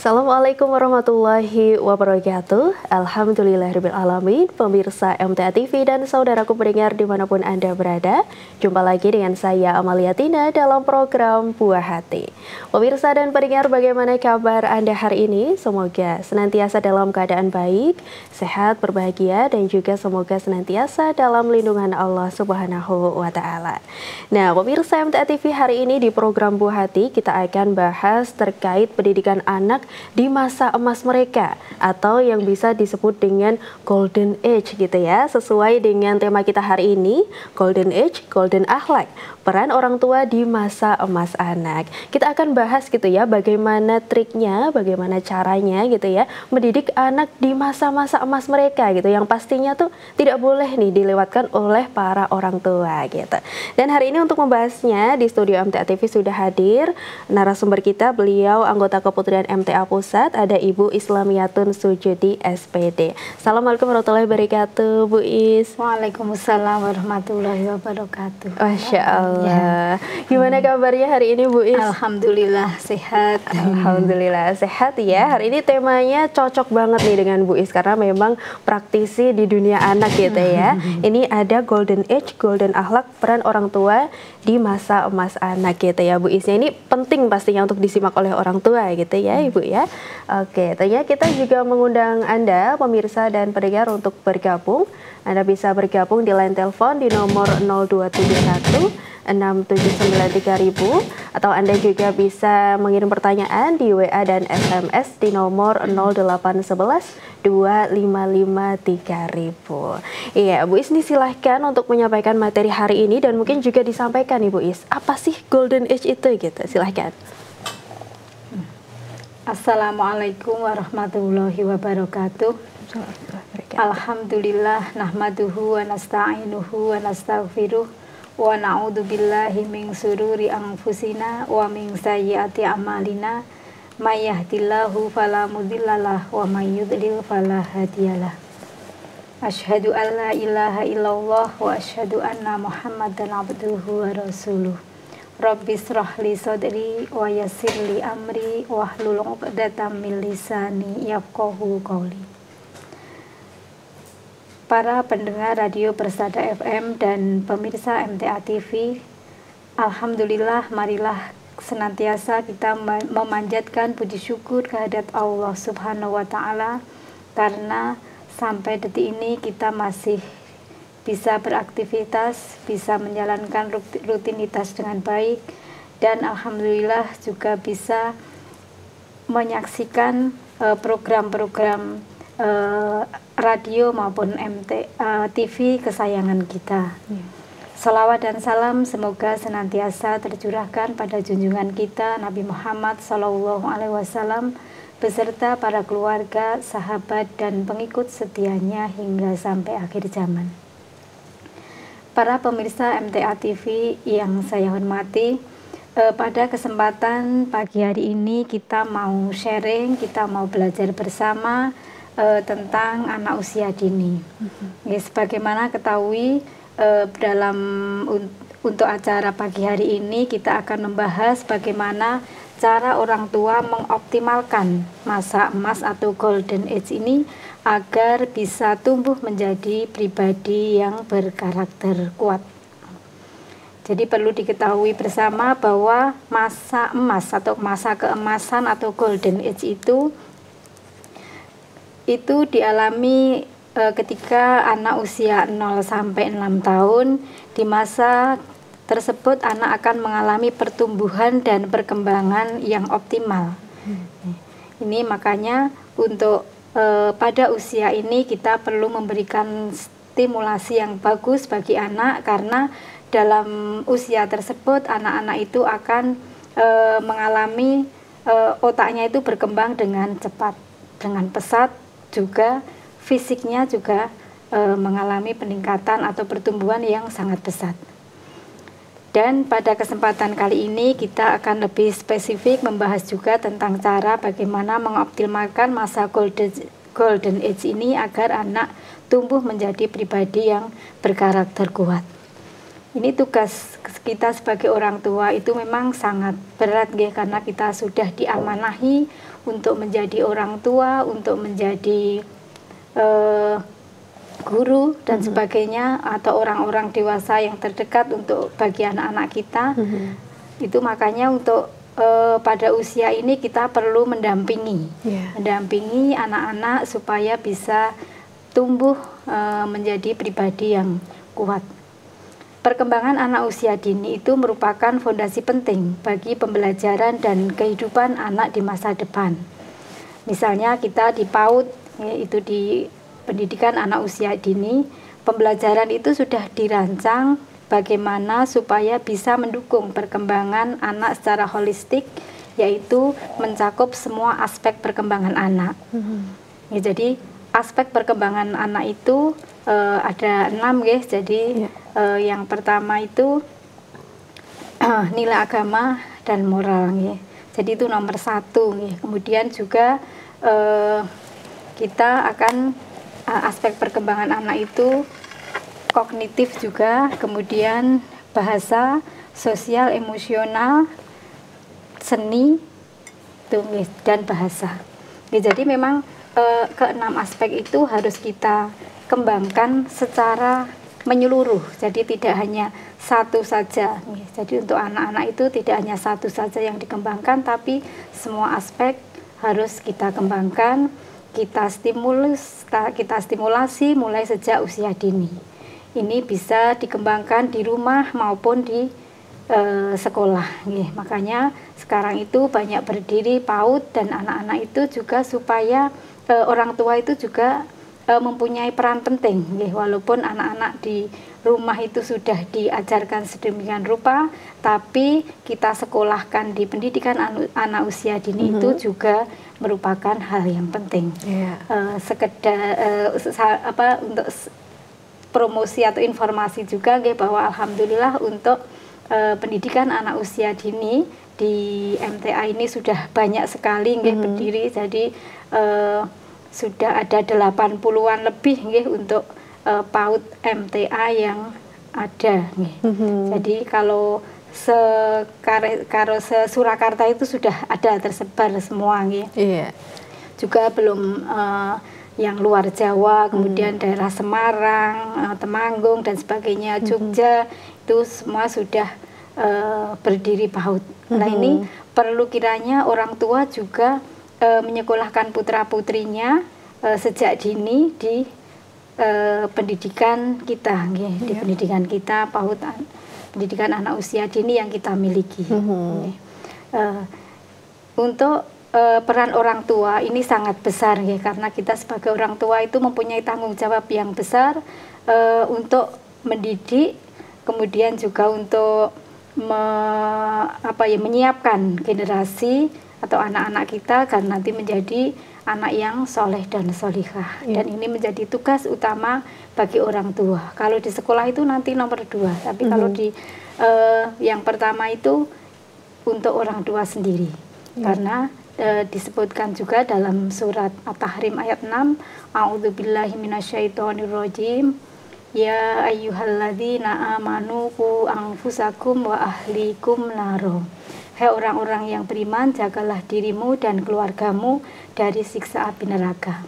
Assalamualaikum warahmatullahi wabarakatuh. Alhamdulillahirrahmanirrahim. Pemirsa MTA TV dan saudaraku pendengar dimanapun Anda berada, jumpa lagi dengan saya Amalia Tina dalam program Buah Hati. Pemirsa dan pendengar, bagaimana kabar Anda hari ini? Semoga senantiasa dalam keadaan baik, sehat, berbahagia, dan juga semoga senantiasa dalam lindungan Allah Subhanahu wa Ta'ala. Nah, pemirsa MTA TV, hari ini di program Buah Hati kita akan bahas terkait pendidikan anak di masa emas mereka, atau yang bisa disebut dengan golden age gitu ya, sesuai dengan tema kita hari ini, golden age, golden akhlak, peran orang tua di masa emas anak. Kita akan bahas gitu ya, bagaimana triknya, bagaimana caranya gitu ya, mendidik anak di masa-masa emas mereka gitu, yang pastinya tuh tidak boleh nih dilewatkan oleh para orang tua gitu. Dan hari ini untuk membahasnya di studio MTA TV sudah hadir narasumber kita, beliau anggota Keputrian MTA Pusat, ada Ibu Islamiyatun Sujudi SPD. Assalamualaikum warahmatullahi wabarakatuh, Bu Is. Waalaikumsalam warahmatullahi wabarakatuh. Masya Allah. Gimana kabarnya hari ini, Bu Is? Alhamdulillah sehat. Alhamdulillah sehat ya. Hari ini temanya cocok banget nih dengan Bu Is, karena memang praktisi di dunia anak gitu ya. Ini ada golden age, golden akhlak, peran orang tua di masa emas anak gitu ya, Bu Isnya. Ini penting pastinya untuk disimak oleh orang tua gitu ya, Ibu ya. Oke, tentunya kita juga mengundang Anda pemirsa dan pendengar untuk bergabung. Anda bisa bergabung di line telepon di nomor 0271 6793000, atau Anda juga bisa mengirim pertanyaan di WA dan SMS di nomor 0811 2553000. Iya, Bu Is, nih silahkan untuk menyampaikan materi hari ini dan mungkin juga disampaikan Ibu Is, apa sih golden age itu gitu, silahkan. Assalamualaikum warahmatullahi wabarakatuh. Alhamdulillah, nahmaduhu wa nasta'inuhu wa nastaghfiruh wa na'udzu billahi min sururi anfusina wa min sayyiati a'malina. May yahdihillahu fala mudhillalah wa may yudlil fala hadiyalah. Asyhadu an la ilaha illallah wa asyhadu anna Muhammadan abduhu wa rasuluh. Rabbi shrah li sadri wa yassir li amri wahlul 'uqdatam min lisani yafqahu qawli. Para pendengar radio Persada FM dan pemirsa MTA TV, alhamdulillah, marilah senantiasa kita memanjatkan puji syukur kehadirat Allah Subhanahu wa Ta'ala, karena sampai detik ini kita masih bisa beraktivitas, bisa menjalankan rutinitas dengan baik, dan alhamdulillah juga bisa menyaksikan program-program radio maupun TV kesayangan kita. Salawat dan salam semoga senantiasa tercurahkan pada junjungan kita Nabi Muhammad SAW beserta para keluarga, sahabat, dan pengikut setianya hingga sampai akhir zaman. Para pemirsa MTA TV yang saya hormati, pada kesempatan pagi hari ini kita mau sharing, kita mau belajar bersama tentang anak usia dini. Ya, sebagaimana ketahui, untuk acara pagi hari ini kita akan membahas bagaimana cara orang tua mengoptimalkan masa emas atau golden age ini agar bisa tumbuh menjadi pribadi yang berkarakter kuat. Jadi perlu diketahui bersama bahwa masa emas atau masa keemasan atau golden age itu dialami ketika anak usia 0 sampai 6 tahun. Di masa tersebut anak akan mengalami pertumbuhan dan perkembangan yang optimal. Ini makanya untuk pada usia ini kita perlu memberikan stimulasi yang bagus bagi anak, karena dalam usia tersebut anak-anak itu akan mengalami otaknya itu berkembang dengan cepat, dengan pesat, juga fisiknya juga mengalami peningkatan atau pertumbuhan yang sangat pesat. Dan pada kesempatan kali ini kita akan lebih spesifik membahas juga tentang cara bagaimana mengoptimalkan masa golden age ini agar anak tumbuh menjadi pribadi yang berkarakter kuat. Ini tugas kita sebagai orang tua itu memang sangat berat nggih, karena kita sudah diamanahi untuk menjadi orang tua, untuk menjadi guru dan sebagainya, atau orang-orang dewasa yang terdekat untuk bagi anak-anak kita. Itu makanya untuk pada usia ini kita perlu mendampingi, mendampingi anak-anak supaya bisa tumbuh menjadi pribadi yang kuat. Perkembangan anak usia dini itu merupakan fondasi penting bagi pembelajaran dan kehidupan anak di masa depan. Misalnya kita di PAUD, yaitu di pendidikan anak usia dini, pembelajaran itu sudah dirancang bagaimana supaya bisa mendukung perkembangan anak secara holistik, yaitu mencakup semua aspek perkembangan anak. Jadi aspek perkembangan anak itu ada 6 guys. Jadi yang pertama itu nilai agama dan moral ya. Jadi itu nomor 1 ya. Kemudian juga kita akan aspek perkembangan anak itu kognitif juga, kemudian bahasa, sosial, emosional, seni, dan bahasa. Ya, jadi memang ke-6 aspek itu harus kita kembangkan secara menyeluruh. Jadi tidak hanya satu saja. Jadi untuk anak-anak itu tidak hanya satu saja yang dikembangkan, tapi semua aspek harus kita kembangkan, kita stimulasi mulai sejak usia dini. Ini bisa dikembangkan di rumah maupun di sekolah. Makanya sekarang itu banyak berdiri PAUD dan anak-anak itu juga supaya orang tua itu juga mempunyai peran penting, walaupun anak-anak di rumah itu sudah diajarkan sedemikian rupa, tapi kita sekolahkan di pendidikan anak usia dini itu juga merupakan hal yang penting. Untuk promosi atau informasi juga bahwa alhamdulillah untuk pendidikan anak usia dini di MTA ini sudah banyak sekali berdiri. Jadi sudah ada 80-an lebih untuk PAUD MTA yang ada. Jadi kalau Surakarta itu sudah ada tersebar semua. Juga belum yang luar Jawa, kemudian daerah Semarang, Temanggung dan sebagainya, Jogja, itu semua sudah berdiri PAUD. Nah ini perlu kiranya orang tua juga menyekolahkan putra-putrinya sejak dini di pendidikan kita, di pendidikan kita PAUD, pendidikan anak usia dini yang kita miliki. Untuk peran orang tua ini sangat besar karena kita sebagai orang tua itu mempunyai tanggung jawab yang besar untuk mendidik, kemudian juga untuk menyiapkan generasi atau anak-anak kita agar nanti menjadi anak yang soleh dan solihah. Dan ini menjadi tugas utama bagi orang tua. Kalau di sekolah itu nanti nomor 2, tapi kalau di yang pertama itu untuk orang tua sendiri. Karena disebutkan juga dalam surat At-Tahrim ayat 6, A'udzubillahi minasyaitonirrajim, ya ayyuhalladzina amanu qu anfusakum wa ahlikum naro. Hai orang-orang yang beriman, jagalah dirimu dan keluargamu dari siksa api neraka.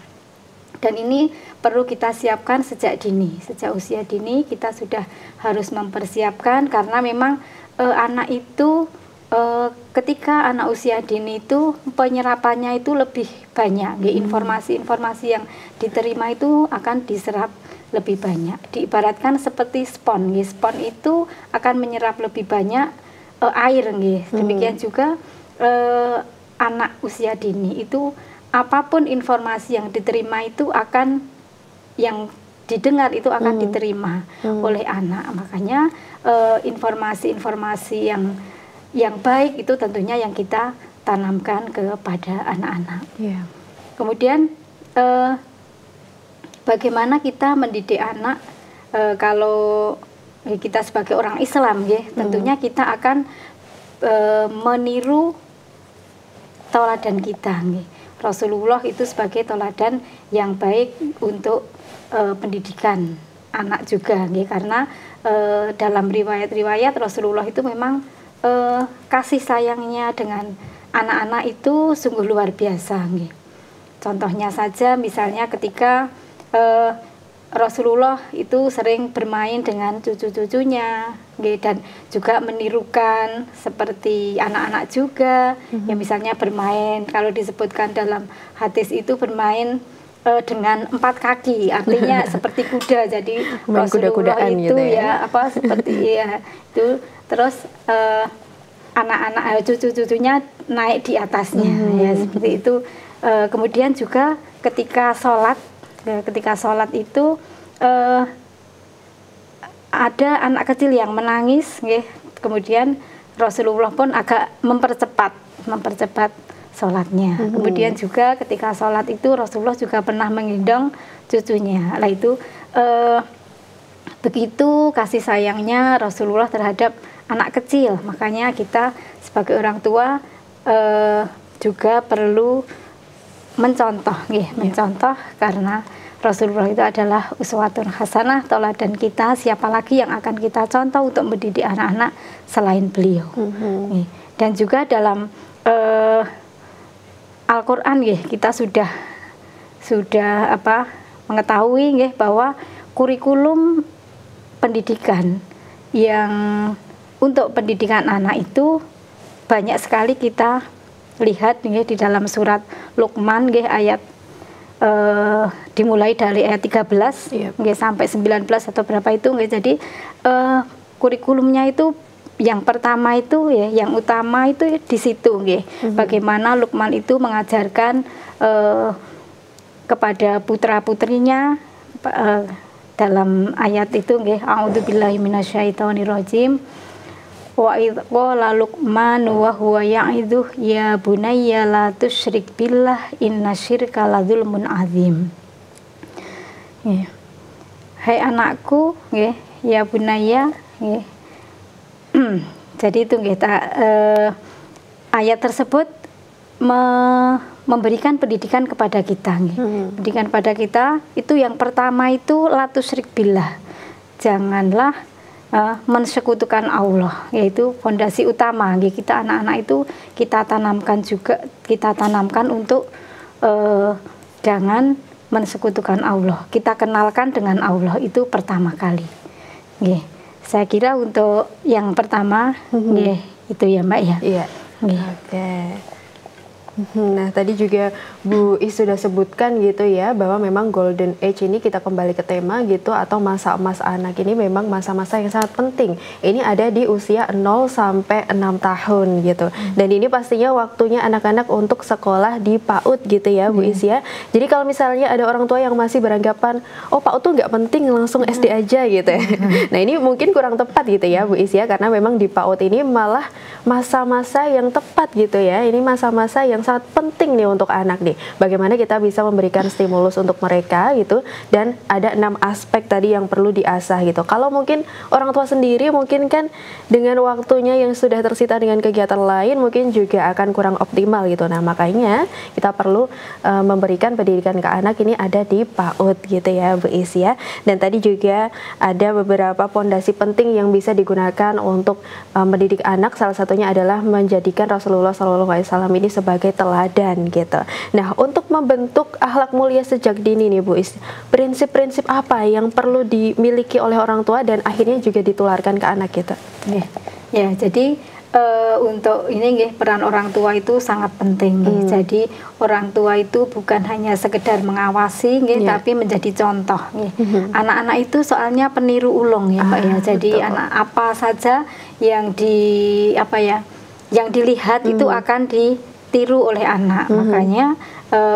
Dan ini perlu kita siapkan sejak dini, sejak usia dini kita sudah harus mempersiapkan, karena memang anak itu ketika anak usia dini itu penyerapannya itu lebih banyak, informasi-informasi yang diterima itu akan diserap lebih banyak. Diibaratkan seperti spon, spon itu akan menyerap lebih banyak air, demikian juga anak usia dini itu apapun informasi yang diterima itu akan, yang didengar itu akan diterima oleh anak. Makanya informasi-informasi yang baik itu tentunya yang kita tanamkan kepada anak-anak. Kemudian bagaimana kita mendidik anak? Kalau kita sebagai orang Islam, tentunya kita akan meniru tauladan kita. Rasulullah itu sebagai tauladan yang baik untuk pendidikan anak juga nggih, karena dalam riwayat-riwayat Rasulullah itu memang kasih sayangnya dengan anak-anak itu sungguh luar biasa nggih. Contohnya saja misalnya ketika Rasulullah itu sering bermain dengan cucu-cucunya, dan juga menirukan seperti anak-anak juga, yang misalnya bermain, kalau disebutkan dalam hadis itu bermain dengan 4 kaki, artinya seperti kuda. Jadi Rasulullah itu gitu ya apa seperti ya itu, terus anak-anak cucu-cucunya naik di atasnya, ya seperti itu. Kemudian juga ketika sholat itu ada anak kecil yang menangis, kemudian Rasulullah pun agak mempercepat sholatnya. Kemudian juga ketika sholat itu Rasulullah juga pernah menggendong cucunya. Lah itu begitu kasih sayangnya Rasulullah terhadap anak kecil. Makanya kita sebagai orang tua juga perlu mencontoh, mencontoh, karena Rasulullah itu adalah uswatun hasanah, tauladan kita. Siapa lagi yang akan kita contoh untuk mendidik anak-anak selain beliau? Dan juga dalam Al-Quran, kita sudah mengetahui bahwa kurikulum pendidikan yang untuk pendidikan anak itu banyak sekali kita lihat di dalam surat Luqman ayat dimulai dari ayat 13 sampai 19 atau berapa itu. Jadi kurikulumnya itu yang pertama itu yang utama itu di situ bagaimana Luqman itu mengajarkan kepada putra-putrinya dalam ayat itu a'udzubillahi minasyaitonirrajim. Wa idh qala Luqman wa huwa ya'idhu ya bunayya la tusyrik billah innasyirka ladzulmun azim. Hai anakku, ya bunayya. Jadi itu ayat tersebut memberikan pendidikan kepada kita. Pendidikan pada kita itu yang pertama itu la tusyrik billah. Janganlah mensekutukan Allah, yaitu fondasi utama. Kita anak-anak itu kita tanamkan untuk jangan mensekutukan Allah. Kita kenalkan dengan Allah itu pertama kali. Saya kira untuk yang pertama itu ya Mbak ya. Iya. Oke. Nah, tadi juga Bu Is sudah sebutkan gitu ya, bahwa memang golden age ini kita kembali ke tema gitu, atau masa emas anak ini memang masa-masa yang sangat penting. Ini ada di usia 0 sampai 6 tahun gitu. Dan ini pastinya waktunya anak-anak untuk sekolah di PAUD gitu ya Bu Is ya. Jadi kalau misalnya ada orang tua yang masih beranggapan, oh PAUD tuh nggak penting, langsung SD aja gitu ya. Nah, ini mungkin kurang tepat gitu ya Bu Is ya, karena memang di PAUD ini malah masa-masa yang tepat gitu ya. Ini masa-masa yang sangat penting nih untuk anak nih. Bagaimana kita bisa memberikan stimulus untuk mereka gitu, dan ada 6 aspek tadi yang perlu diasah gitu. Kalau mungkin orang tua sendiri mungkin kan dengan waktunya yang sudah tersita dengan kegiatan lain mungkin juga akan kurang optimal gitu. Nah, makanya kita perlu memberikan pendidikan ke anak ini ada di PAUD gitu ya Bu Is ya. Dan tadi juga ada beberapa pondasi penting yang bisa digunakan untuk mendidik anak. Salah satunya adalah menjadikan Rasulullah SAW ini sebagai teladan gitu. Nah, untuk membentuk akhlak mulia sejak dini nih Bu Is, prinsip-prinsip apa yang perlu dimiliki oleh orang tua dan akhirnya juga ditularkan ke anak kita? Ya, jadi untuk ini peran orang tua itu sangat penting. Jadi orang tua itu bukan hanya sekedar mengawasi tapi menjadi contoh. Anak-anak itu soalnya peniru ulung ya Mbak ya. Jadi anak apa saja yang yang dilihat itu akan ditiru oleh anak. Makanya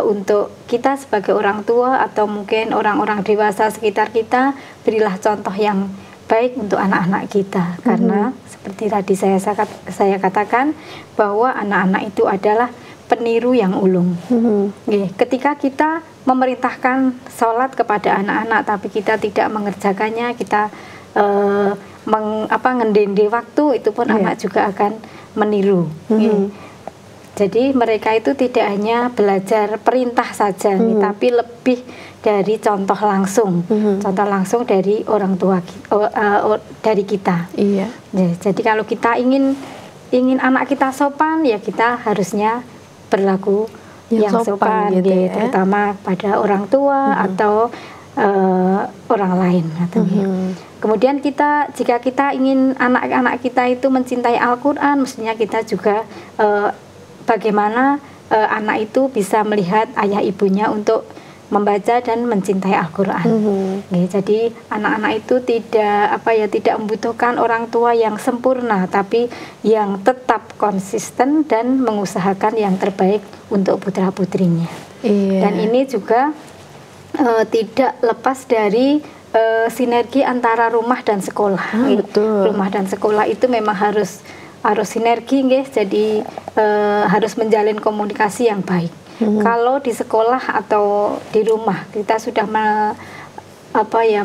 untuk kita sebagai orang tua atau mungkin orang-orang dewasa sekitar kita, berilah contoh yang baik untuk anak-anak kita. Karena seperti tadi saya katakan bahwa anak-anak itu adalah peniru yang ulung. Ketika kita memerintahkan sholat kepada anak-anak tapi kita tidak mengerjakannya, kita ngendende waktu, itu pun anak juga akan meniru. Jadi mereka itu tidak hanya belajar perintah saja, tapi lebih dari contoh langsung, contoh langsung dari orang tua dari kita. Iya. Ya, jadi kalau kita ingin anak kita sopan, ya kita harusnya berlaku yang sopan gitu ya. Terutama pada orang tua atau orang lain. Kemudian jika kita ingin anak-anak kita itu mencintai Al-Quran, mestinya kita juga bagaimana anak itu bisa melihat ayah ibunya untuk membaca dan mencintai Al-Quran. Jadi anak-anak itu tidak membutuhkan orang tua yang sempurna, tapi yang tetap konsisten dan mengusahakan yang terbaik untuk putra-putrinya. Dan ini juga tidak lepas dari sinergi antara rumah dan sekolah. Betul. Rumah dan sekolah itu memang harus sinergi, jadi harus menjalin komunikasi yang baik. Kalau di sekolah atau di rumah kita sudah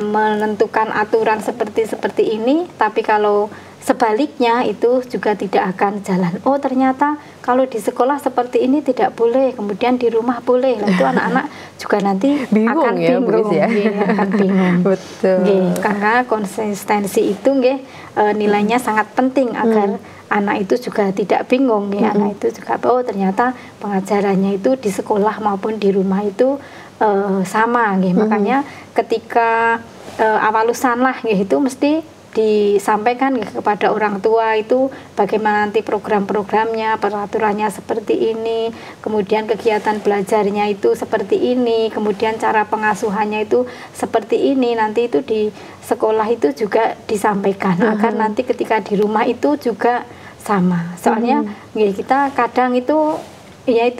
menentukan aturan seperti ini, tapi kalau sebaliknya itu juga tidak akan jalan. Oh, ternyata kalau di sekolah seperti ini tidak boleh, kemudian di rumah boleh. Nah, itu anak-anak juga nanti akan bingung. Akan bingung. Betul. Karena konsistensi itu nilainya sangat penting agar anak itu juga tidak bingung. Anak itu juga ternyata pengajarannya itu di sekolah maupun di rumah itu sama. Makanya ketika awal lusanlah itu mesti disampaikan kepada orang tua itu bagaimana nanti program-programnya, peraturannya seperti ini, kemudian kegiatan belajarnya itu seperti ini, kemudian cara pengasuhannya itu seperti ini. Nanti itu di sekolah itu juga disampaikan agar nanti ketika di rumah itu juga sama. Soalnya kita kadang itu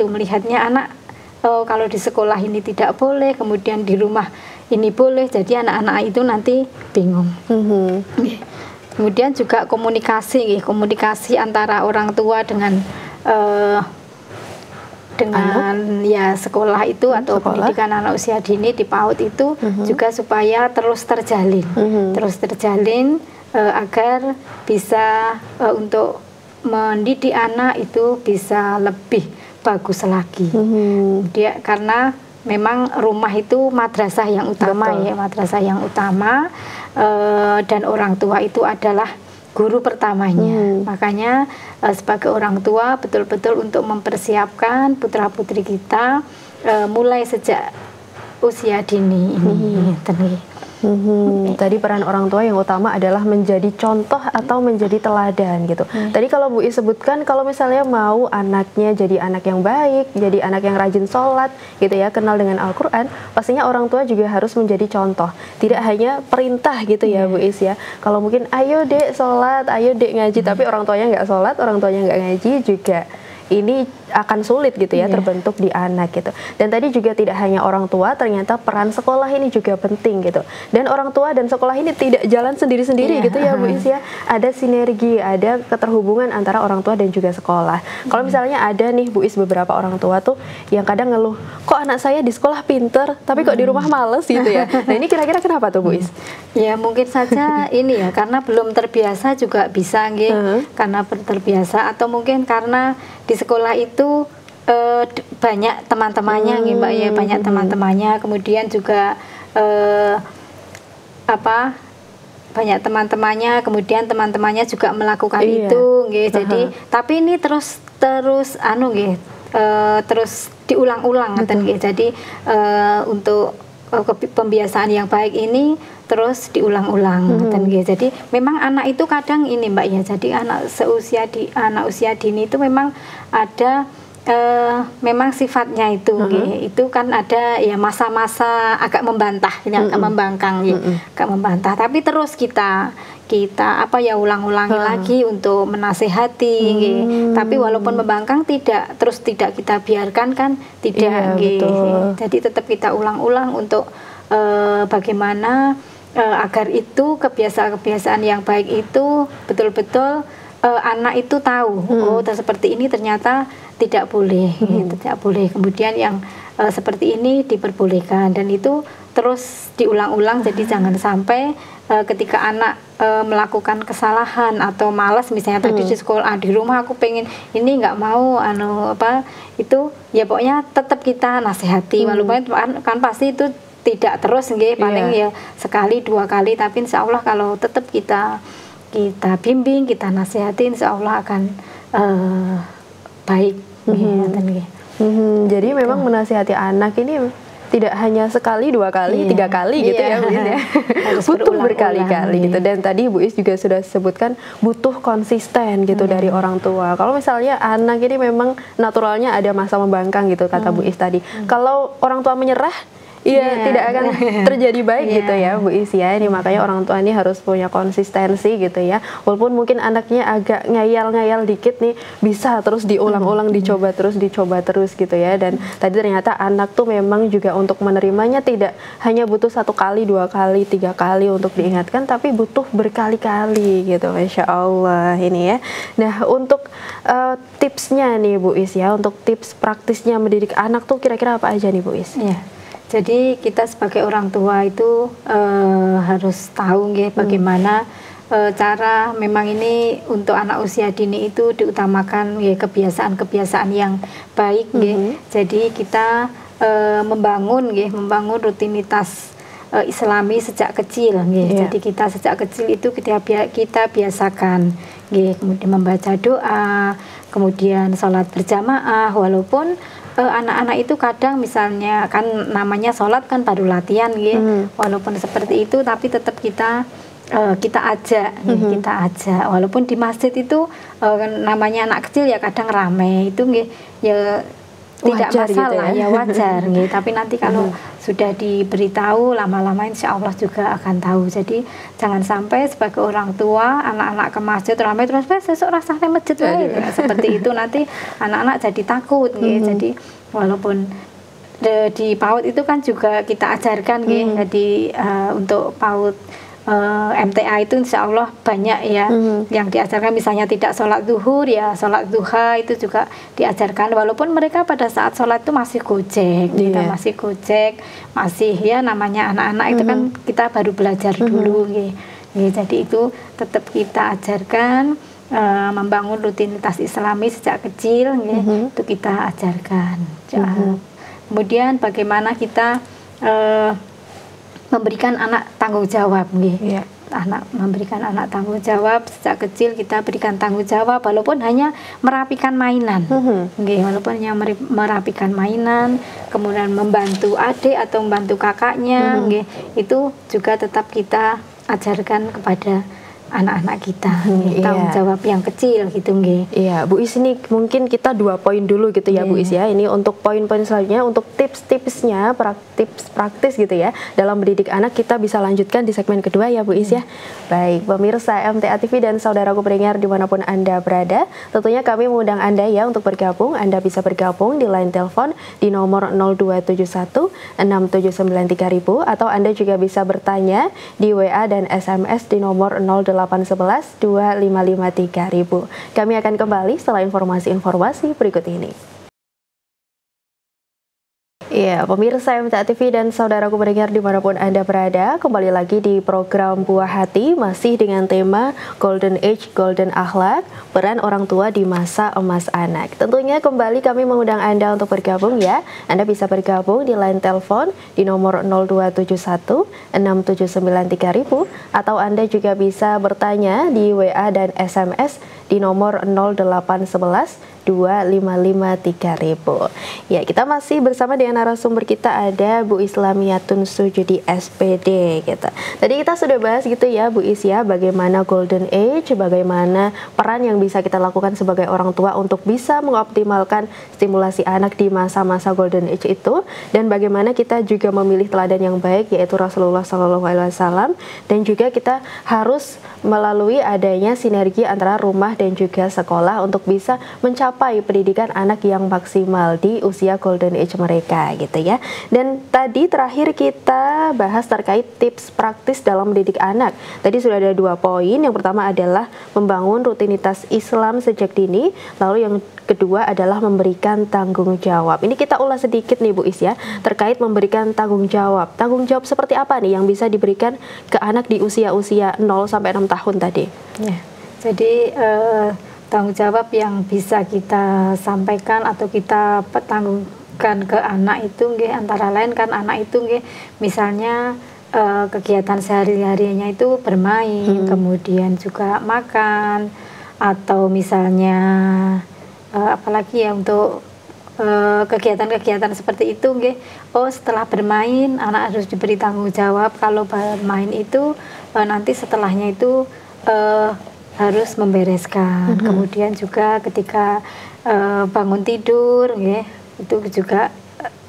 melihatnya anak kalau di sekolah ini tidak boleh, kemudian di rumah ini boleh, jadi anak-anak itu nanti bingung. Kemudian juga komunikasi antara orang tua dengan sekolah itu atau pendidikan anak usia dini di PAUD itu juga supaya terus terjalin agar bisa untuk mendidik anak itu bisa lebih bagus lagi. Karena memang rumah itu madrasah yang utama. Madrasah yang utama, dan orang tua itu adalah guru pertamanya. Makanya sebagai orang tua betul-betul untuk mempersiapkan putra-putri kita mulai sejak usia dini ini. Tadi peran orang tua yang utama adalah menjadi contoh atau menjadi teladan gitu. Tadi kalau Bu I sebutkan kalau misalnya mau anaknya jadi anak yang baik, jadi anak yang rajin sholat gitu ya, kenal dengan Al-Quran, pastinya orang tua juga harus menjadi contoh. Tidak hanya perintah gitu ya Bu Is ya. Kalau mungkin ayo dek sholat, ayo dek ngaji, tapi orang tuanya nggak sholat, orang tuanya nggak ngaji juga, ini akan sulit gitu ya terbentuk di anak gitu. Dan tadi juga tidak hanya orang tua, ternyata peran sekolah ini juga penting gitu. Dan orang tua dan sekolah ini tidak jalan sendiri-sendiri gitu ya Bu Is ya. Ada sinergi, ada keterhubungan antara orang tua dan juga sekolah. Kalau misalnya ada nih Bu Is beberapa orang tua tuh yang kadang ngeluh, kok anak saya di sekolah pinter, tapi kok di rumah males gitu ya. Nah ini kira-kira kenapa tuh Bu Is? Ya mungkin saja ini ya karena belum terbiasa juga bisa karena terbiasa, atau mungkin karena di sekolah itu banyak teman-temannya Mbak ya, banyak teman-temannya, kemudian juga banyak teman-temannya, kemudian teman-temannya juga melakukan itu jadi tapi ini terus terus diulang-ulang jadi untuk pembiasaan yang baik ini terus diulang-ulang jadi memang anak itu kadang ini Mbak ya, jadi anak usia dini itu memang ada memang sifatnya itu itu kan ada ya masa-masa agak membantah agak membangkang agak membantah, tapi terus kita ulang-ulangi lagi untuk menasehati tapi walaupun membangkang tidak kita biarkan kan tidak jadi tetap kita ulang-ulang untuk bagaimana agar itu kebiasaan-kebiasaan yang baik itu betul-betul anak itu tahu seperti ini ternyata tidak boleh tidak boleh, kemudian yang seperti ini diperbolehkan, dan itu terus diulang-ulang. Jadi jangan sampai ketika anak melakukan kesalahan atau malas, misalnya tadi di sekolah, di rumah aku pengen ini nggak mau itu ya pokoknya tetap kita nasihati, walaupun kan pasti itu tidak terus nggih, paling ya sekali 2 kali, tapi insya Allah kalau tetap kita bimbing, kita nasihatin, insya Allah akan baik. Jadi memang menasihati anak ini tidak hanya sekali, 2 kali, 3 kali gitu ya Bu Is ya. Butuh berkali-kali gitu. Dan tadi Bu Is juga sudah sebutkan butuh konsisten gitu dari orang tua. Kalau misalnya anak ini memang naturalnya ada masa membangkang gitu kata Bu Is tadi. Kalau orang tua menyerah, tidak akan terjadi baik gitu ya Bu Is ya. Ini makanya orang tua ini harus punya konsistensi gitu ya. Walaupun mungkin anaknya agak ngayal-ngayal dikit nih, bisa terus diulang-ulang, dicoba terus gitu ya. Dan tadi ternyata anak tuh memang juga untuk menerimanya tidak hanya butuh 1 kali, 2 kali, 3 kali untuk diingatkan, tapi butuh berkali-kali gitu. Masya Allah ini ya. Nah untuk tipsnya nih Bu Is ya, untuk tips praktisnya mendidik anak tuh kira-kira apa aja nih Bu Is? Jadi kita sebagai orang tua itu harus tahu bagaimana cara memang ini untuk anak usia dini itu diutamakan kebiasaan-kebiasaan yang baik. Jadi kita membangun rutinitas Islami sejak kecil. Jadi kita sejak kecil itu kita biasakan kemudian membaca doa, kemudian sholat berjamaah, walaupun anak-anak itu kadang misalnya kan namanya sholat kan baru latihan walaupun seperti itu tapi tetap kita ajak walaupun di masjid itu namanya anak kecil ya kadang ramai itu ya tidak wajar masalah gitu ya. Wajar tapi nanti kalau sudah diberitahu lama-lama insya Allah juga akan tahu. Jadi jangan sampai sebagai orang tua anak-anak ke masjid ramai terus besok rasanya masjid seperti itu, nanti anak-anak jadi takut jadi walaupun di PAUD itu kan juga kita ajarkan jadi untuk PAUD MTA itu insya Allah banyak ya yang diajarkan, misalnya tidak sholat zuhur ya sholat duha itu juga diajarkan, walaupun mereka pada saat sholat itu masih gojek masih ya namanya anak-anak itu kan kita baru belajar dulu jadi itu tetap kita ajarkan membangun rutinitas Islami sejak kecil itu kita ajarkan. Kemudian bagaimana kita memberikan anak tanggung jawab memberikan anak tanggung jawab sejak kecil, kita berikan tanggung jawab walaupun hanya merapikan mainan walaupun hanya merapikan mainan, kemudian membantu adik atau membantu kakaknya itu juga tetap kita ajarkan kepada anak-anak kita tanggung jawab yang kecil gitu Bu Is, ini mungkin kita 2 poin dulu gitu ya Bu Is ya. Ini untuk poin-poin selanjutnya, untuk tips-tipsnya, tips praktis gitu ya dalam mendidik anak, kita bisa lanjutkan di segmen kedua ya Bu Is ya. Baik pemirsa MTA TV dan saudaraku pendengar dimanapun Anda berada, tentunya kami mengundang Anda ya untuk bergabung. Anda bisa bergabung di line telepon di nomor 0271 6793000 atau Anda juga bisa bertanya di WA dan SMS di nomor 0811 2553.000. Kami akan kembali setelah informasi-informasi berikut ini. Ya, pemirsa MTA TV dan saudaraku pendengar dimanapun Anda berada, kembali lagi di program Buah Hati, masih dengan tema Golden Age, Golden Akhlak, peran orang tua di masa emas anak. Tentunya kembali kami mengundang Anda untuk bergabung ya. Anda bisa bergabung di line telepon di nomor 0271 6793000 atau Anda juga bisa bertanya di WA dan SMS di nomor 0811 2553.000. Ya, kita masih bersama dengan narasumber kita, ada Bu Islamiyatun Sujudi SPD gitu. Tadi kita sudah bahas gitu ya Bu Is ya, bagaimana golden age, bagaimana peran yang bisa kita lakukan sebagai orang tua untuk bisa mengoptimalkan stimulasi anak di masa-masa golden age itu, dan bagaimana kita juga memilih teladan yang baik yaitu Rasulullah SAW, dan juga kita harus melalui adanya sinergi antara rumah dan juga sekolah untuk bisa mencapai mencapai pendidikan anak yang maksimal di usia golden age mereka gitu ya. Dan tadi terakhir kita bahas terkait tips praktis dalam mendidik anak. Tadi sudah ada 2 poin. Yang pertama adalah membangun rutinitas Islam sejak dini, lalu yang kedua adalah memberikan tanggung jawab. Ini kita ulas sedikit nih Bu Is ya, terkait memberikan tanggung jawab. Tanggung jawab seperti apa nih yang bisa diberikan ke anak di usia-usia 0 sampai 6 tahun tadi? Ya, jadi tanggung jawab yang bisa kita sampaikan atau kita pertanggungkan ke anak itu antara lain kan anak itu misalnya kegiatan sehari-harinya itu bermain, kemudian juga makan, atau misalnya apalagi ya untuk kegiatan-kegiatan seperti itu setelah bermain anak harus diberi tanggung jawab kalau bermain itu nanti setelahnya itu harus membereskan. Kemudian juga ketika bangun tidur itu juga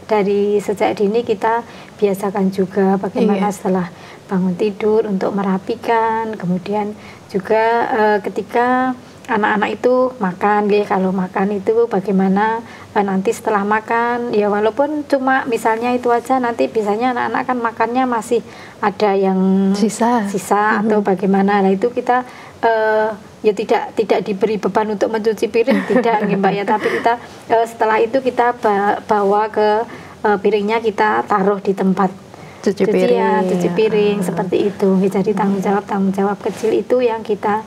dari sejak dini kita biasakan juga bagaimana setelah bangun tidur untuk merapikan. Kemudian juga ketika anak-anak itu makan, kalau makan itu bagaimana nanti setelah makan, ya walaupun cuma misalnya itu aja, nanti biasanya anak-anak kan makannya masih ada yang sisa atau bagaimana. Nah itu kita ya tidak diberi beban untuk mencuci piring, tidak Mbak ya, tapi kita setelah itu kita bawa ke piringnya, kita taruh di tempat cuci piring seperti itu. Jadi tanggung jawab kecil itu yang kita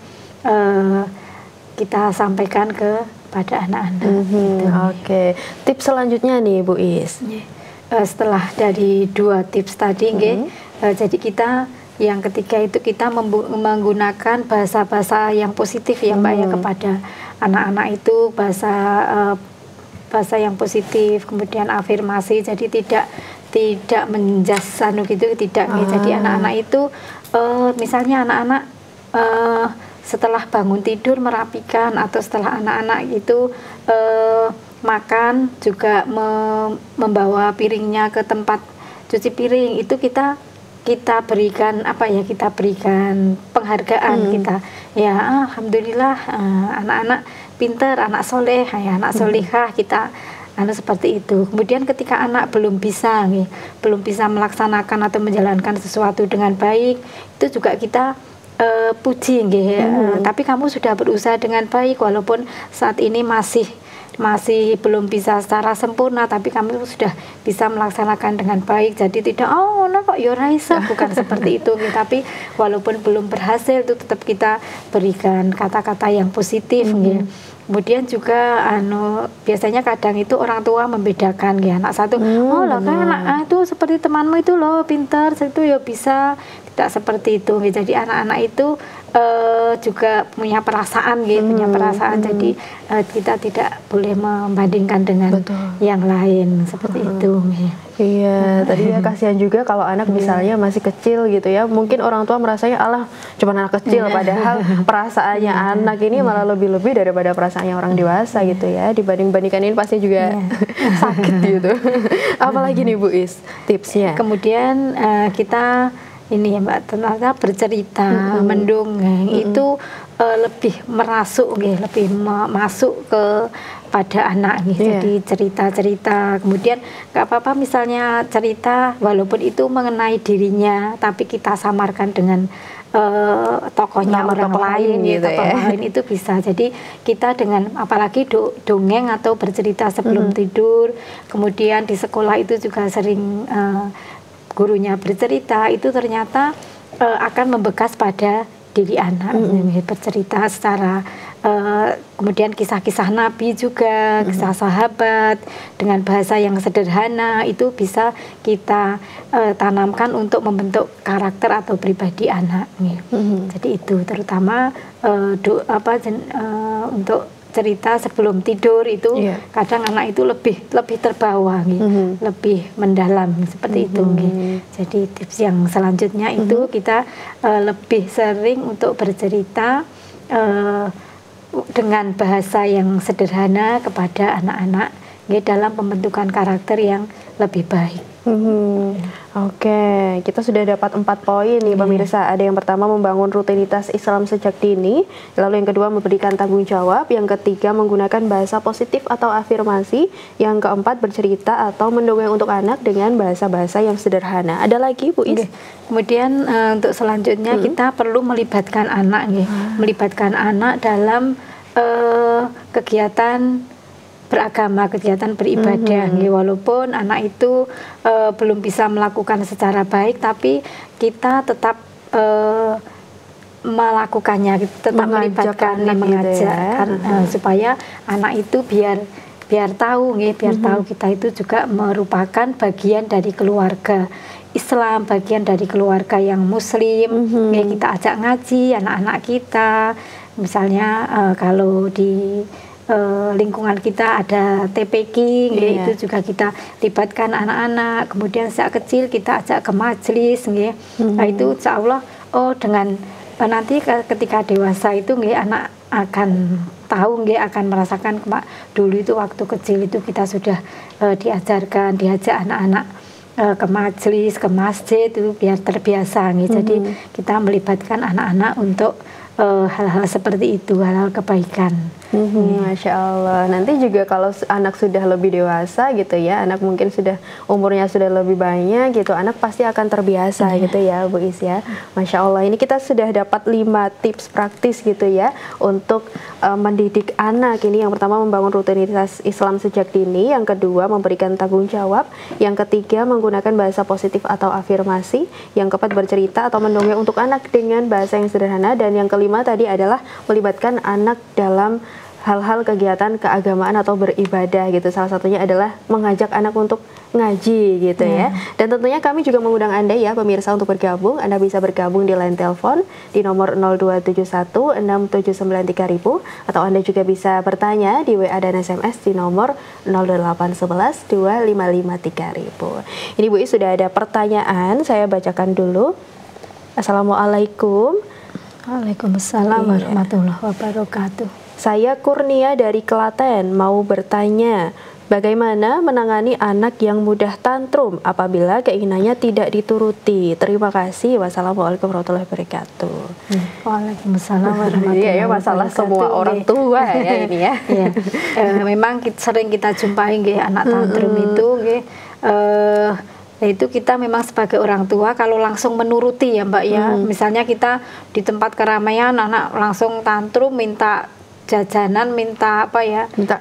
sampaikan kepada anak-anak. Oke. Tips selanjutnya nih Bu Is. Setelah dari 2 tips tadi, jadi kita yang ketiga itu kita menggunakan bahasa-bahasa yang positif ya Mbak ya kepada anak-anak itu, bahasa yang positif, kemudian afirmasi. Jadi tidak menjas gitu, tidak. Jadi anak-anak itu misalnya anak-anak setelah bangun tidur merapikan, atau setelah anak-anak itu makan juga membawa piringnya ke tempat cuci piring, itu kita berikan kita berikan penghargaan. Kita ya alhamdulillah anak-anak pinter, anak soleh, anak solihah, kita seperti itu. Kemudian ketika anak belum bisa melaksanakan atau menjalankan sesuatu dengan baik, itu juga kita puji tapi kamu sudah berusaha dengan baik, walaupun saat ini masih belum bisa secara sempurna, tapi kamu sudah bisa melaksanakan dengan baik. Jadi tidak kok ya Raisa, bukan seperti itu tapi walaupun belum berhasil itu tetap kita berikan kata-kata yang positif. Kemudian juga biasanya kadang itu orang tua membedakan anak satu, kan anak itu seperti temanmu itu loh pintar, itu ya bisa. Tidak seperti itu. Jadi anak-anak itu juga punya perasaan jadi kita tidak boleh membandingkan dengan yang lain seperti itu. Iya, tadi ya kasihan juga kalau anak misalnya masih kecil gitu ya, mungkin orang tua merasanya alah cuma anak kecil, padahal perasaannya anak ini malah lebih-lebih daripada perasaannya orang dewasa gitu ya. Dibanding-bandingkan ini pasti juga sakit gitu. Apalagi nih Bu Is tipsnya? Kemudian kita ini ya Mbak, ternyata bercerita, mendongeng itu lebih lebih masuk pada anak Jadi cerita-cerita, kemudian gak apa-apa misalnya cerita walaupun itu mengenai dirinya, tapi kita samarkan dengan tokohnya orang lain lain itu bisa. Jadi kita dengan apalagi dongeng atau bercerita sebelum tidur, kemudian di sekolah itu juga sering gurunya bercerita, itu ternyata akan membekas pada diri anak. Bercerita secara kemudian kisah-kisah Nabi juga, kisah sahabat dengan bahasa yang sederhana, itu bisa kita tanamkan untuk membentuk karakter atau pribadi anak. Jadi itu terutama untuk cerita sebelum tidur itu kadang anak itu lebih terbawa lebih mendalam seperti itu. Jadi tips yang selanjutnya itu kita lebih sering untuk bercerita dengan bahasa yang sederhana kepada anak-anak dalam pembentukan karakter yang lebih baik. Oke, kita sudah dapat 4 poin nih pemirsa. Ada yang pertama membangun rutinitas Islam sejak dini, lalu yang kedua memberikan tanggung jawab, yang ketiga menggunakan bahasa positif atau afirmasi, yang keempat bercerita atau mendongeng untuk anak dengan bahasa-bahasa yang sederhana. Ada lagi Bu Is? Kemudian untuk selanjutnya kita perlu melibatkan anak melibatkan anak dalam kegiatan beragama, kegiatan beribadah, walaupun anak itu belum bisa melakukan secara baik, tapi kita tetap melakukannya, tetap melibatkan, mengajak, supaya anak itu biar tahu, tahu kita itu juga merupakan bagian dari keluarga Islam, bagian dari keluarga yang Muslim. Kita ajak ngaji anak-anak kita, misalnya kalau di lingkungan kita ada TPQ, itu juga kita libatkan anak-anak. Kemudian sejak kecil kita ajak ke majelis, nah itu insya Allah dengan nanti ketika dewasa itu anak akan tahu, akan merasakan dulu itu waktu kecil itu kita sudah diajarkan, diajak anak-anak ke majelis, ke masjid itu biar terbiasa. Jadi kita melibatkan anak-anak untuk hal-hal seperti itu, hal-hal kebaikan. Masya Allah. Nanti juga kalau anak sudah lebih dewasa gitu ya, anak mungkin sudah umurnya sudah lebih banyak gitu, anak pasti akan terbiasa gitu ya Bu Is ya. Masya Allah, ini kita sudah dapat 5 tips praktis gitu ya untuk mendidik anak. Ini yang pertama membangun rutinitas Islam sejak dini, yang kedua memberikan tanggung jawab, yang ketiga menggunakan bahasa positif atau afirmasi, yang keempat bercerita atau mendongeng untuk anak dengan bahasa yang sederhana, dan yang kelima tadi adalah melibatkan anak dalam hal-hal kegiatan keagamaan atau beribadah gitu. Salah satunya adalah mengajak anak untuk ngaji gitu ya. Dan tentunya kami juga mengundang Anda ya pemirsa untuk bergabung. Anda bisa bergabung di line telepon di nomor 02716793.000, atau Anda juga bisa bertanya di WA dan SMS di nomor 08112553.000. Ini Bu Is sudah ada pertanyaan, saya bacakan dulu. Assalamualaikum. Waalaikumsalam warahmatullahi wabarakatuh. Saya Kurnia dari Klaten, mau bertanya, bagaimana menangani anak yang mudah tantrum apabila keinginannya tidak dituruti? Terima kasih. Wassalamualaikum warahmatullahi wabarakatuh. Waalaikumsalam warahmatullahi wabarakatuh. Iya ya, masalah semua orang tua ya ini ya. Memang sering kita jumpai anak tantrum itu itu kita memang sebagai orang tua kalau langsung menuruti ya Mbak ya. Misalnya kita di tempat keramaian anak langsung tantrum minta jajanan, minta apa ya, minta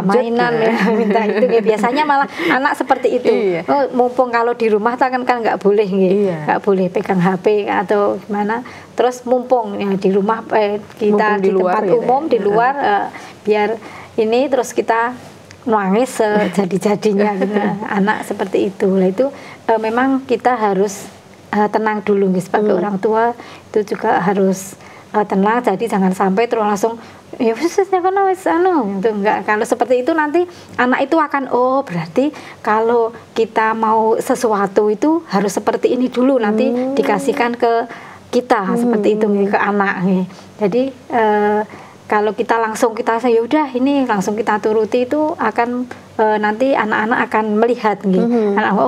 mainan ya, minta itu biasanya malah anak seperti itu. Mumpung kalau di rumah kan nggak boleh nggak boleh pegang HP atau gimana, terus mumpung ya di rumah kita di tempat umum di luar biar ini terus kita nangis sejadi-jadinya anak seperti itu. Lah itu memang kita harus tenang dulu sebagai orang tua, itu juga harus tenang, jadi jangan sampai terus langsung ya khususnya karena itu enggak. Kalau seperti itu nanti anak itu akan berarti kalau kita mau sesuatu itu harus seperti ini dulu, nanti dikasihkan ke kita seperti itu ke anak. Jadi kalau kita langsung kita ya udah ini langsung kita turuti, itu akan nanti anak-anak akan melihat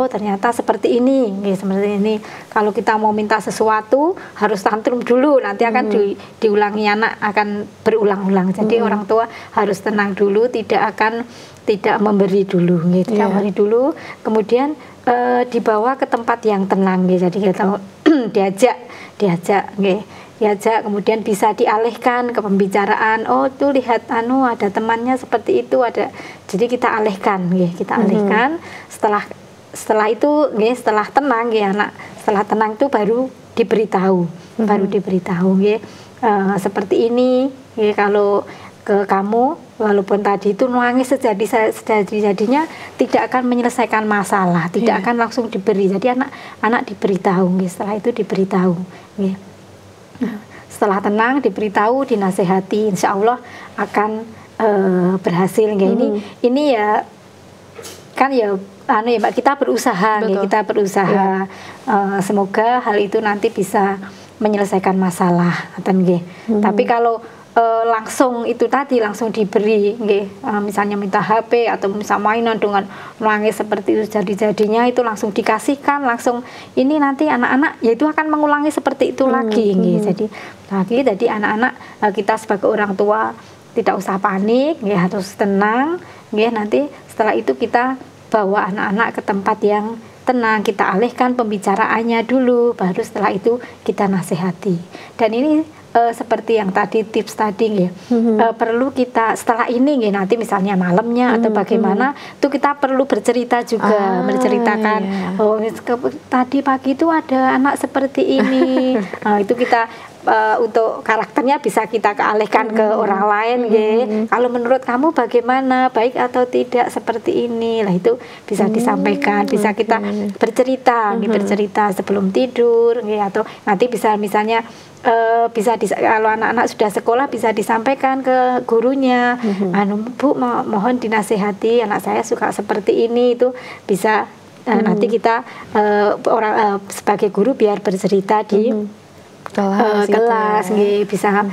ternyata seperti ini seperti ini. Kalau kita mau minta sesuatu harus tantrum dulu, nanti akan diulangi, anak akan berulang-ulang. Jadi orang tua harus tenang dulu, tidak memberi dulu tidak memberi dulu, kemudian dibawa ke tempat yang tenang jadi kita diajak kemudian bisa dialihkan ke pembicaraan. Tuh lihat ada temannya seperti itu ada, jadi kita alihkan alihkan. Setelah itu setelah tenang anak, setelah tenang itu baru diberitahu seperti ini kalau ke kamu, walaupun tadi itu nangis sejadi-jadinya tidak akan menyelesaikan masalah, tidak akan langsung diberi. Jadi anak diberitahu, setelah itu diberitahu. Setelah tenang diberitahu, dinasehati, insya Allah akan berhasil. Ini ya kan ya Mbak, kita berusaha semoga hal itu nanti bisa menyelesaikan masalah. Tapi kalau langsung itu tadi langsung diberi, misalnya minta HP atau misal mainan dengan menangis seperti itu jadi-jadinya itu langsung dikasihkan langsung, ini nanti anak-anak ya itu akan mengulangi seperti itu lagi, jadi anak-anak kita sebagai orang tua tidak usah panik, harus tenang, nanti setelah itu kita bawa anak-anak ke tempat yang tenang, kita alihkan pembicaraannya dulu, baru setelah itu kita nasihati. Dan ini seperti yang tadi tips tadi perlu kita setelah ini nanti misalnya malamnya atau bagaimana tuh kita perlu bercerita juga, menceritakan tadi pagi itu ada anak seperti ini. Itu kita untuk karakternya bisa kita kealihkan ke orang lain, kalau menurut kamu bagaimana, baik atau tidak seperti ini, lah itu bisa disampaikan, bisa kita bercerita, bercerita sebelum tidur, atau nanti bisa misalnya kalau anak-anak sudah sekolah bisa disampaikan ke gurunya, Bu mohon dinasehati anak saya suka seperti ini, itu bisa nanti kita sebagai guru biar bercerita di kelas, bisa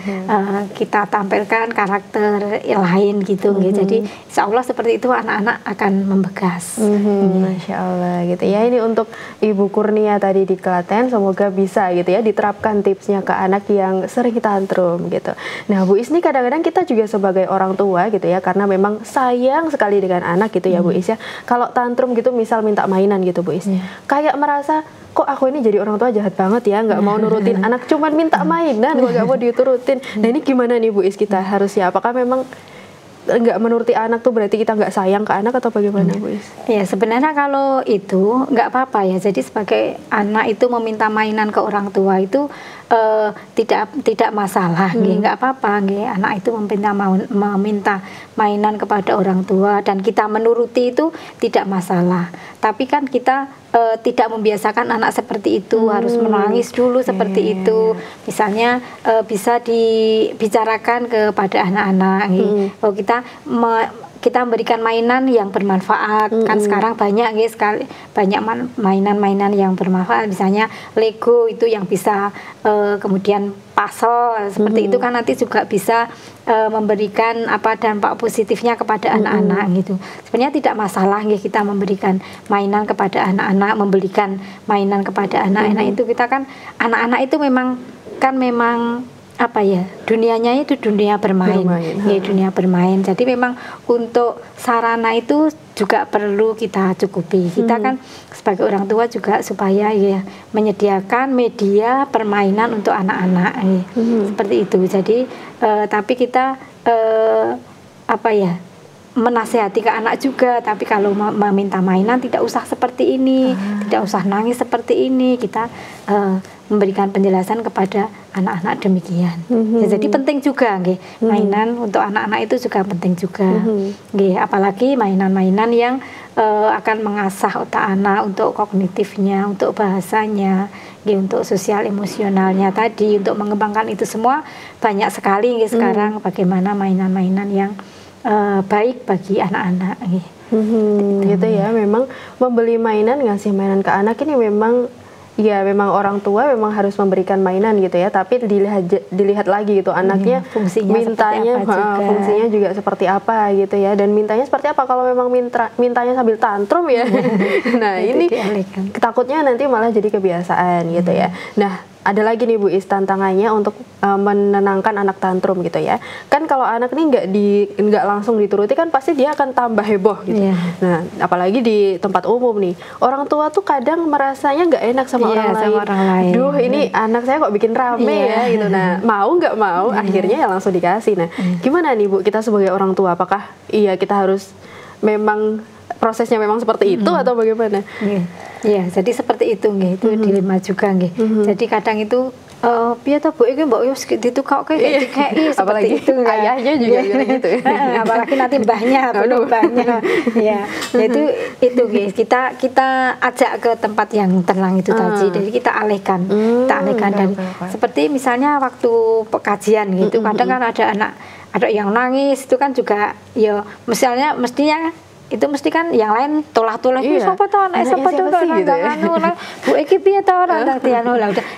kita tampilkan karakter lain gitu, jadi insya Allah seperti itu anak-anak akan membekas. Masya Allah gitu ya. Ini untuk Ibu Kurnia tadi di Klaten, semoga bisa gitu ya diterapkan tipsnya ke anak yang sering tantrum gitu. Nah Bu Is, nih kadang-kadang kita juga sebagai orang tua gitu ya, karena memang sayang sekali dengan anak gitu ya Bu Is ya. Kalau tantrum gitu misal minta mainan gitu Bu Is, kayak merasa kok aku ini jadi orang tua jahat banget ya, nggak mau nurutin anak, cuman minta mainan kok nggak mau diturutin. Nah ini gimana nih Bu Is, kita harusnya apakah memang nggak menuruti anak tuh berarti kita nggak sayang ke anak atau bagaimana Bu Is? Ya sebenarnya kalau itu nggak apa-apa ya, jadi sebagai anak itu meminta mainan ke orang tua itu tidak masalah, nggak apa-apa, anak itu meminta mainan kepada orang tua dan kita menuruti itu tidak masalah. Tapi kan kita tidak membiasakan anak seperti itu, harus menangis dulu seperti itu. Misalnya bisa dibicarakan kepada anak-anak, kita memberikan mainan yang bermanfaat. Kan sekarang banyak banyak mainan-mainan yang bermanfaat, misalnya Lego itu yang bisa kemudian puzzle seperti itu kan nanti juga bisa memberikan dampak positifnya kepada anak-anak gitu. Sebenarnya tidak masalah kita memberikan mainan kepada anak-anak, membelikan mainan kepada anak-anak itu, kita kan anak-anak itu memang dunianya itu dunia bermain. Dunia bermain. Jadi memang untuk sarana itu juga perlu kita cukupi. Kita kan sebagai orang tua juga supaya menyediakan media permainan untuk anak-anak seperti itu. Jadi tapi kita menasehati ke anak juga, tapi kalau meminta mainan tidak usah seperti ini, tidak usah nangis seperti ini, kita memberikan penjelasan kepada anak-anak demikian. Jadi penting juga mainan untuk anak-anak itu juga penting juga. Apalagi mainan-mainan yang akan mengasah otak anak untuk kognitifnya, untuk bahasanya, untuk sosial emosionalnya tadi, untuk mengembangkan itu semua banyak sekali sekarang bagaimana mainan-mainan yang baik bagi anak-anak. Gitu ya, memang membeli mainan, ngasih mainan ke anak ini memang orang tua memang harus memberikan mainan gitu ya, tapi dilihat lagi gitu anaknya fungsinya mintanya fungsinya juga seperti apa gitu ya, dan mintanya seperti apa. Kalau memang mintanya sambil tantrum ya nah ini takutnya nanti malah jadi kebiasaan gitu ya. Nah ada lagi nih Bu Is, tantangannya untuk menenangkan anak tantrum gitu ya. Kan kalau anak nih nggak langsung dituruti kan pasti dia akan tambah heboh gitu. Nah apalagi di tempat umum nih, orang tua tuh kadang merasanya nggak enak sama orang lain. Duh ini anak saya kok bikin rame ya gitu. Nah mau nggak mau akhirnya ya langsung dikasih. Nah gimana nih Bu, kita sebagai orang tua apakah kita harus memang prosesnya memang seperti itu atau bagaimana? Iya, jadi seperti itu itu dilema juga Jadi kadang itu piye to Bu iki mbok yo ditukok kayak apalagi itu ayahnya juga gitu. Apalagi nanti mbahnya itu kita ajak ke tempat yang tenang itu tadi. Jadi kita alihkan dan seperti misalnya waktu pekajian gitu, kadang kan ada yang nangis itu kan juga mestinya itu mesti kan yang lain tolah-tolah sapa to anak sapa to Bu iki piye to udah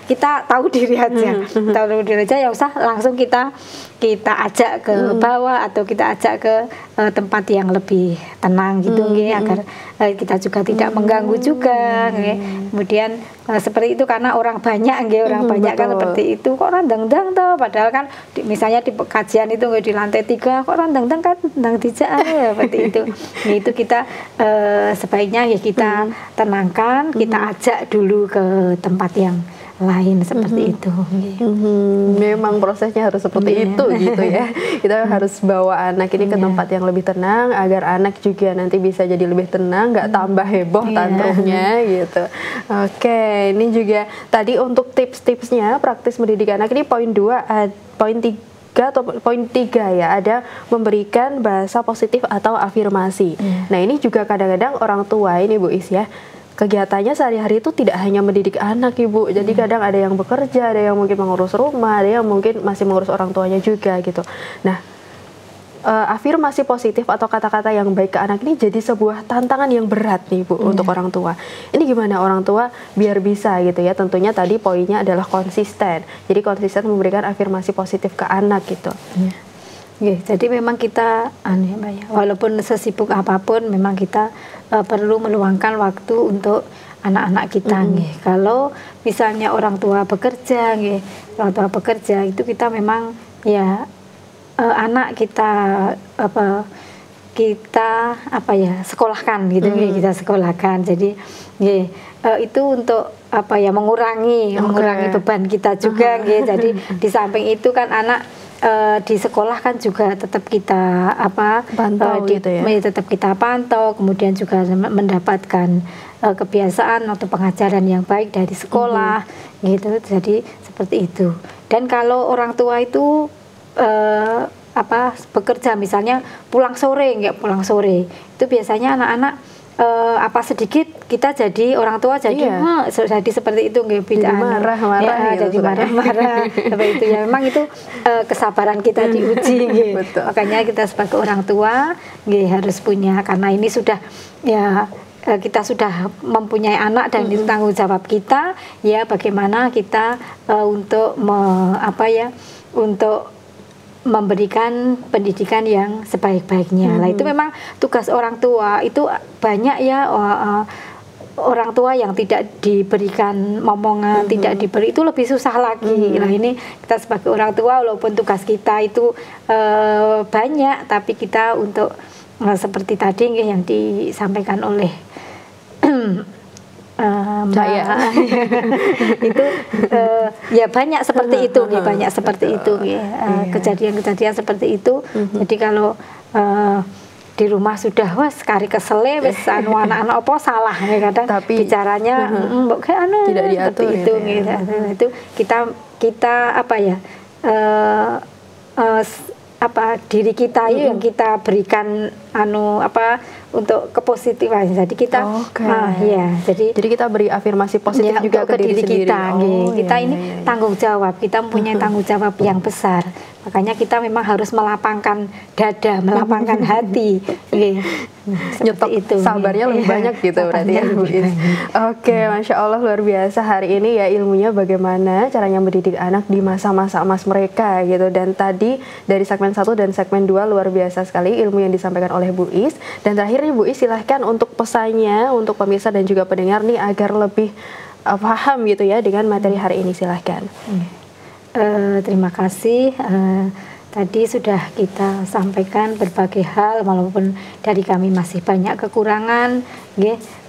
kita tahu diri aja ya usah langsung kita kita ajak ke bawah atau kita ajak ke tempat yang lebih tenang gitu nggih, agar kita juga tidak mengganggu juga nggih. Kemudian seperti itu karena orang banyak nggih, orang banyak kan seperti itu, kok randang-dang toh, padahal kan misalnya di kajian itu nggih di lantai 3 kok randang-dang kan ndang dijak ya seperti itu. Nah, itu kita sebaiknya ya kita tenangkan, kita ajak dulu ke tempat yang lain seperti itu. Memang prosesnya harus seperti itu gitu ya. Kita harus bawa anak ini ke tempat yang lebih tenang agar anak juga nanti bisa jadi lebih tenang, nggak tambah heboh tantrumnya gitu. Oke, ini juga tadi untuk tips-tipsnya praktis mendidik anak ini poin 2, poin 3 atau poin 3 ya, ada memberikan bahasa positif atau afirmasi. Nah, ini juga kadang-kadang orang tua ini Bu Is ya, kegiatannya sehari-hari itu tidak hanya mendidik anak Ibu, jadi kadang ada yang bekerja, ada yang mungkin mengurus rumah, ada yang mungkin masih mengurus orang tuanya juga gitu. Nah, afirmasi positif atau kata-kata yang baik ke anak ini jadi sebuah tantangan yang berat nih Bu untuk orang tua. Ini gimana orang tua biar bisa gitu ya, tentunya tadi poinnya adalah konsisten, jadi konsisten memberikan afirmasi positif ke anak gitu. Jadi memang kita walaupun sesibuk apapun memang kita perlu meluangkan waktu untuk anak-anak kita Kalau misalnya orang tua bekerja itu kita memang ya anak kita sekolahkan gitu kita sekolahkan. Jadi itu untuk mengurangi beban kita juga Jadi di samping itu kan anak di sekolah kan juga tetap kita pantau gitu ya. Tetap kita pantau, kemudian juga mendapatkan kebiasaan atau pengajaran yang baik dari sekolah gitu. Jadi seperti itu. Dan kalau orang tua itu bekerja misalnya pulang sore itu biasanya anak-anak sedikit kita jadi orang tua jadi seperti itu nggih, marah-marah jadi marah-marah seperti itu ya. Memang itu kesabaran kita diuji nggih. Makanya kita sebagai orang tua nggih harus punya, karena ini sudah ya kita sudah mempunyai anak dan itu tanggung jawab kita ya, bagaimana kita untuk untuk memberikan pendidikan yang sebaik-baiknya. Nah, itu memang tugas orang tua. Itu banyak ya orang tua yang tidak diberikan momongan, tidak diberi, itu lebih susah lagi. Nah, ini kita sebagai orang tua walaupun tugas kita itu banyak, tapi kita untuk seperti tadi yang disampaikan oleh itu ya banyak seperti itu banyak seperti itu kejadian-kejadian seperti itu. Jadi kalau di rumah sudah kari kesele wis anak-anak apa salah kadang tapi bicaranya tidak diatur itu itu kita diri kita yang kita berikan untuk kepositifan. Jadi kita jadi kita beri afirmasi positif juga ke diri kita. Kita ini tanggung jawab, kita mempunyai tanggung jawab yang besar. Makanya kita memang harus melapangkan dada, melapangkan hati. Nyetok itu sabarnya lebih banyak gitu berarti ya Bu Is. Oke, Masya Allah luar biasa hari ini ya ilmunya bagaimana caranya mendidik anak di masa-masa emas mereka gitu. Dan tadi dari segmen 1 dan segmen 2 luar biasa sekali ilmu yang disampaikan oleh Bu Is. Dan terakhir nih Bu Is, silahkan untuk pesannya untuk pemirsa dan juga pendengar nih agar lebih paham gitu ya dengan materi hari ini, silahkan. Terima kasih. Tadi sudah kita sampaikan berbagai hal, walaupun dari kami masih banyak kekurangan.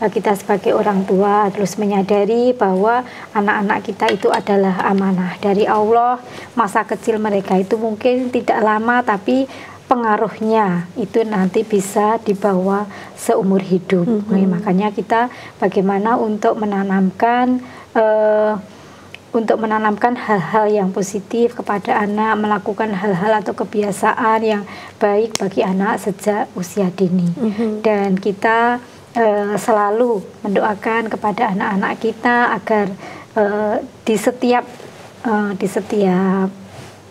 Kita sebagai orang tua terus menyadari bahwa anak-anak kita itu adalah amanah dari Allah. Masa kecil mereka itu mungkin tidak lama, tapi pengaruhnya itu nanti bisa dibawa seumur hidup. Makanya kita bagaimana untuk menanamkan hal-hal yang positif kepada anak, melakukan hal-hal atau kebiasaan yang baik bagi anak sejak usia dini. Dan kita selalu mendoakan kepada anak-anak kita agar di setiap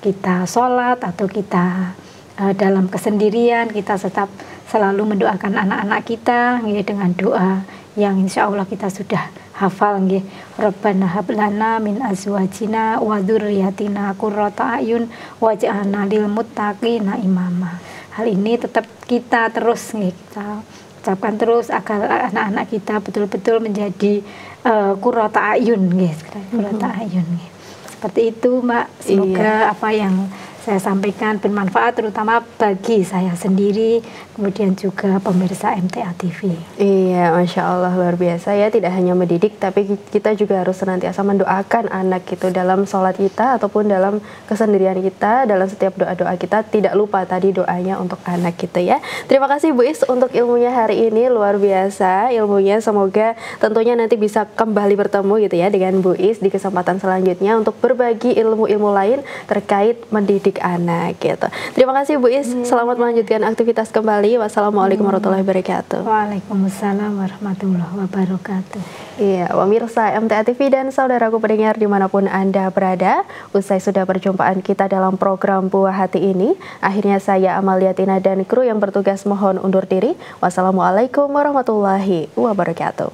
kita sholat atau kita dalam kesendirian, kita tetap selalu mendoakan anak-anak kita dengan doa yang insya Allah kita sudah hafal nggih. Rabbana hab lana min azwajina wa dzurriyyatina qurrata a'yun waj'alna lil muttaqina imama. Hal ini tetap kita terus nggih, kita ucapkan terus agar anak-anak kita betul-betul menjadi qurrata a'yun nggih, qurrata a'yun nggih. Seperti itu Mbak, semoga apa yang saya sampaikan bermanfaat terutama bagi saya sendiri, kemudian juga pemirsa MTA TV. Iya, Masya Allah, luar biasa ya, tidak hanya mendidik tapi kita juga harus senantiasa mendoakan anak gitu dalam sholat kita ataupun dalam kesendirian kita, dalam setiap doa-doa kita tidak lupa tadi doanya untuk anak kita ya. Terima kasih Bu Is untuk ilmunya hari ini, luar biasa ilmunya, semoga tentunya nanti bisa kembali bertemu gitu ya dengan Bu Is di kesempatan selanjutnya untuk berbagi ilmu-ilmu lain terkait mendidik anak gitu. Terima kasih Bu Is, selamat melanjutkan aktivitas kembali. Wassalamualaikum warahmatullahi wabarakatuh. Waalaikumsalam warahmatullahi wabarakatuh. Iya, pemirsa MTA TV dan saudaraku pendengar dimanapun Anda berada, usai sudah perjumpaan kita dalam program Buah Hati ini, akhirnya saya Amalia Tina dan kru yang bertugas mohon undur diri. Wassalamualaikum warahmatullahi wabarakatuh.